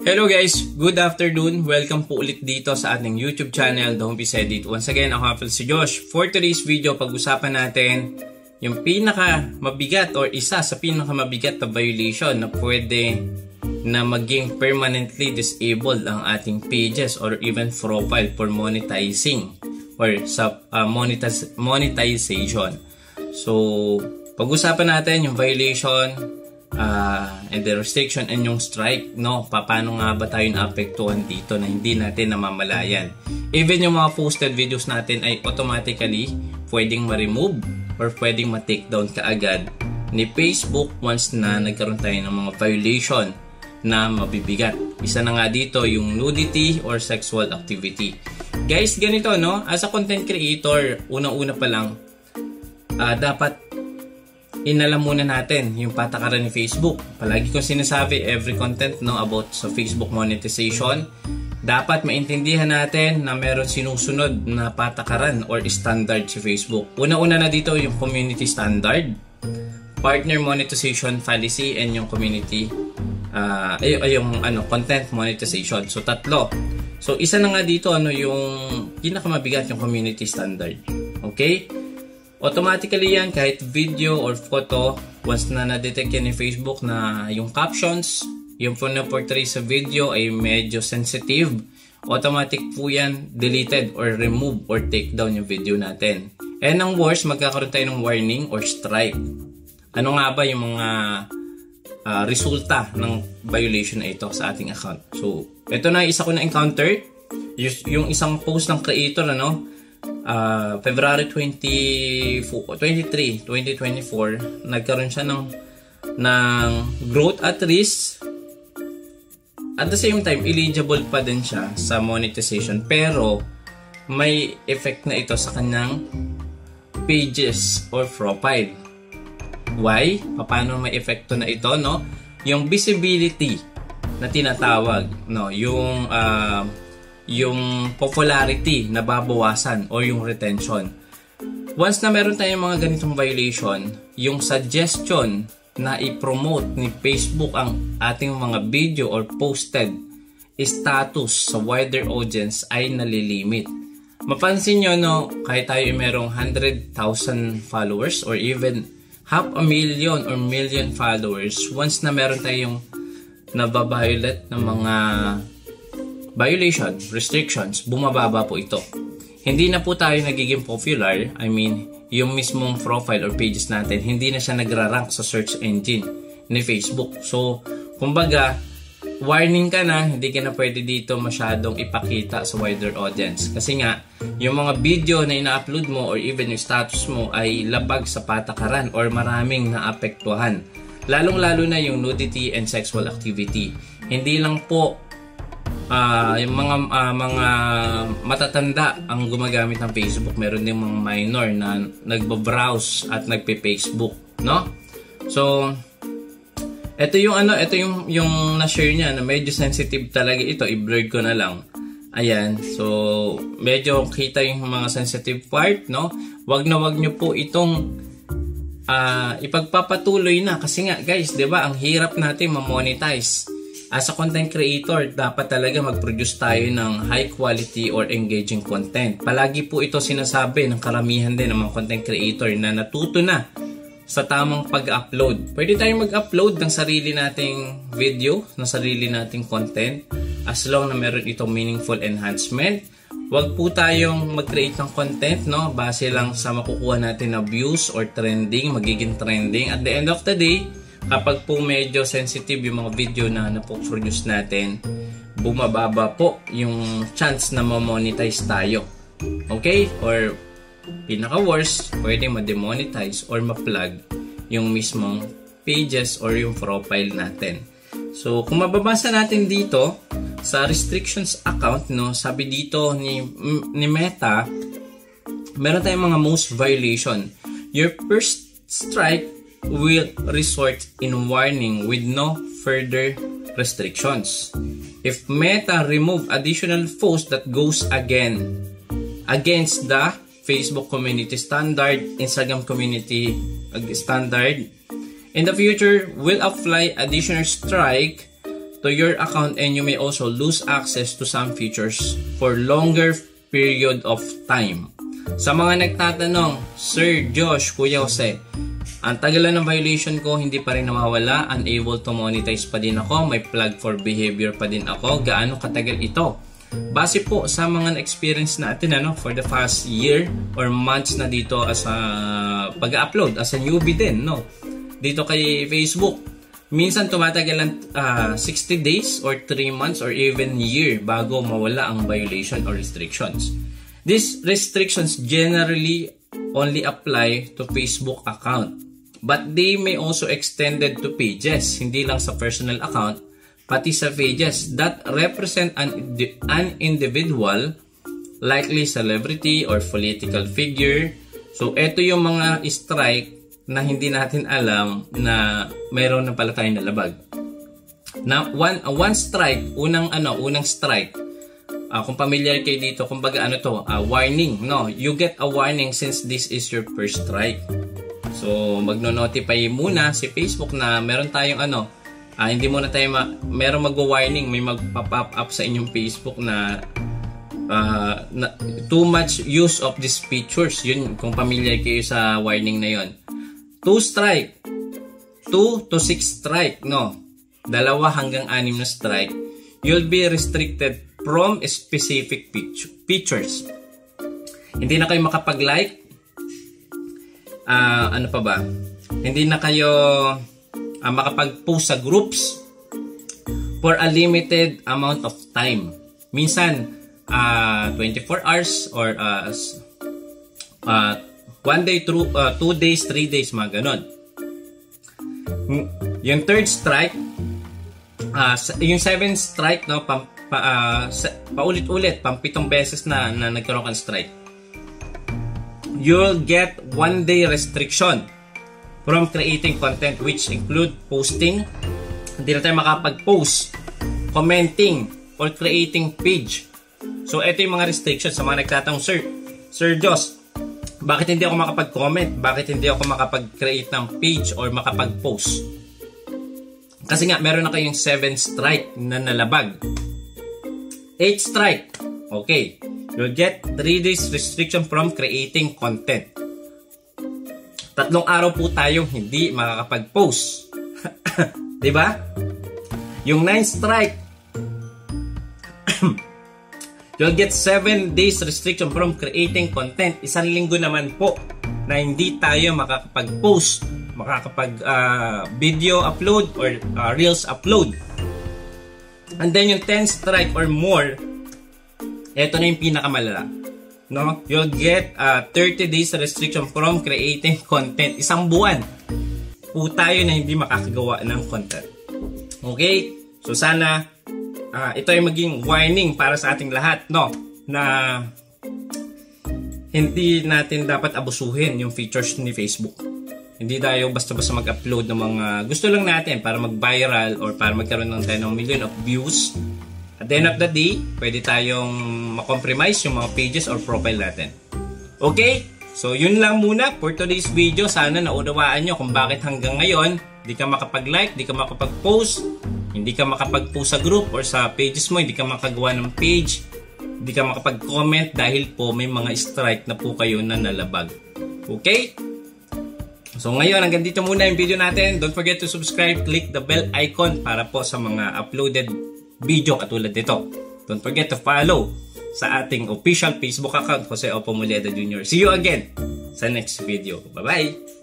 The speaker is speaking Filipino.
Hello guys, good afternoon. Welcome po ulit dito sa ating YouTube channel, The Home Peace Edit. Once again, ako nga si Josh. For today's video, pag-usapan natin yung pinaka-mabigat or isa sa pinaka-mabigat na violation na pwede na maging permanently disabled ang ating pages or even profile for monetizing or sa monetization. So, pag-usapan natin yung violation and the restriction and yung strike, no? Paano nga ba tayo naapektuhan dito na hindi natin namamalayan? Even yung mga posted videos natin ay automatically pwedeng ma-remove or pwedeng ma-take down kaagad ni Facebook once na nagkaroon tayo ng mga violation na mabibigat. Isa na nga dito yung nudity or sexual activity. Guys, ganito, no? As a content creator, unang-una pa lang, dapat inalam muna natin yung patakaran ni Facebook. Palagi kong sinasabi, every content, no, about sa Facebook monetization, dapat maintindihan natin na meron sinusunod na patakaran or standard si Facebook. Una-una na dito yung community standard, partner monetization policy, and yung community content monetization. So tatlo. So isa na nga dito, yung pinakamabigat, yung community standard. Okay? Automatically yan, kahit video or photo, once na na-detect yan ni Facebook na yung captions, yung portray sa video ay medyo sensitive, automatic po yan deleted or remove or take down yung video natin. And ang worst, magkakaroon tayo ng warning or strike. Ano nga ba yung mga resulta ng violation na ito sa ating account? So, ito na isa ko na encounter, yung isang post ng creator, February 23, 2024, nagkaroon siya ng growth at risk. At the same time, eligible pa din siya sa monetization. Pero, may effect na ito sa kanyang pages or profile. Why? Paano may epekto na ito, no? Yung visibility na tinatawag, no? Yung popularity na babawasan o yung retention. Once na meron tayong mga ganitong violation, yung suggestion na i-promote ni Facebook ang ating mga video or posted status sa wider audience ay nalilimit. Mapansin nyo, no, kahit tayo merong 100,000 followers or even 500,000 or million followers, once na meron tayong nababiolate ng mga violation, restrictions, bumababa po ito. Hindi na po tayo nagiging popular. I mean, yung mismong profile or pages natin, hindi na siya nagra-rank sa search engine ni Facebook. So, kumbaga, warning ka na, hindi ka na pwede dito masyadong ipakita sa wider audience. Kasi nga, yung mga video na ina-upload mo or even yung status mo ay labag sa patakaran or maraming naapektuhan. Lalong-lalo na yung nudity and sexual activity. Hindi lang po yung mga matatanda ang gumagamit ng Facebook. Meron din mga minor na nagbo-browse at nagpe-Facebook, no? So ito yung na-share niya na medyo sensitive talaga ito. I-blur ko na lang. Ayan. So medyo kita yung mga sensitive part, no? Wag niyo po itong ipagpapatuloy na kasi nga guys, 'di ba? Ang hirap natin ma-monetize. As a content creator, dapat talaga mag-produce tayo ng high quality or engaging content. Palagi po ito sinasabi ng karamihan din ng mga content creator na natuto na sa tamang pag-upload. Pwede tayong mag-upload ng sarili nating video, ng sarili nating content, as long na meron itong meaningful enhancement. Huwag po tayong mag-create ng content, no, base lang sa makukuha natin na views or trending, magiging trending. At the end of the day, kapag po medyo sensitive yung mga video na napoproduce natin, bumababa po yung chance na ma-monetize tayo. Okay? Or pinaka-worst, pwedeng ma-demonetize or ma-plug yung mismong pages or yung profile natin. So, kung mababasa natin dito sa restrictions account, no, sabi dito ni Meta, meron tayong mga most violation. Your first strike will result in warning with no further restrictions. If Meta remove additional posts that goes against the Facebook community standard, Instagram community standard, in the future will apply additional strike to your account and you may also lose access to some features for longer period of time. Sa mga nagtatanong, Sir Josh, Kuya Jose, ang tagalan ng violation ko, hindi pa rin nawawala, unable to monetize pa din ako, may flag for behavior pa din ako, gaano katagal ito? Base po sa mga experience natin for the past year or months na dito as a pag-upload, as a newbie din, dito kay Facebook. Minsan tumatagal lang 60 days or 3 months or even year bago mawala ang violation or restrictions. These restrictions generally only apply to Facebook account, but they may also extended to pages, hindi lang sa personal account, pati sa pages that represent an individual, likely celebrity or political figure. So ito yung mga strike na hindi natin alam na mayroon na pala tayong nalabag. Na one strike, unang strike. Kung familiar kayo dito, kumbaga warning, you get a warning since this is your first strike. So magno-notify muna si Facebook na meron tayong hindi muna tayo meron magwa-warning, may mag-pop up sa inyong Facebook na too much use of these features. Yun, kung familiar kayo sa warning na yon. 2 strike, 2 to 6 strike, 2 hanggang 6 na strike, you'll be restricted from specific features. Hindi na kayo makapag-like, hindi na kayo makapag-post sa groups for a limited amount of time. Minsan, 24 hours or 1 day, 2 days, 3 days, mga ganon. Yung third strike, yung 7th strike, paulit-ulit, 7 beses na nagkaroon kang strike. You'll get 1 day restriction from creating content which include posting. Hindi na tayo makapag-post, commenting, or creating page. So, ito yung mga restrictions sa mga nagtatanong, Sir Josh, bakit hindi ako makapag-comment? Bakit hindi ako makapag-create ng page or makapag-post? Kasi nga, meron na kayong 7 strike na nalabag. 8 strike. Okay. You'll get 3 days restriction from creating content. 3 araw po tayong hindi makakapag-post. Diba? Yung 9 strike, you'll get 7 days restriction from creating content. 1 linggo naman po na hindi tayo makakapag-post, makakapag-video upload or reels upload. And then yung 10 strike or more, ito na yung pinakamalala. You'll get 30 days restriction from creating content. 1 buwan po tayo na hindi makakagawa ng content. Okay? So sana ito ay maging warning para sa ating lahat, na hindi natin dapat abusuhin yung features ni Facebook. Hindi tayo basta-basta mag-upload ng mga gusto lang natin para mag-viral or para magkaroon ng 10 million of views. At the end of the day, pwede tayong makompromise yung mga pages or profile natin. Okay? So, yun lang muna for today's video. Sana naunawaan nyo kung bakit hanggang ngayon hindi ka makapag-like, hindi ka makapag-post, hindi ka makapag-post sa group or sa pages mo, hindi ka makagawa ng page, hindi ka makapag-comment dahil po may mga strike na po kayo na nalabag. Okay? So ngayon, hanggang dito muna yung video natin. Don't forget to subscribe, click the bell icon para po sa mga uploaded video katulad nito. Don't forget to follow sa ating official Facebook account, Jose Opo Muleda Jr. See you again sa next video. Bye-bye!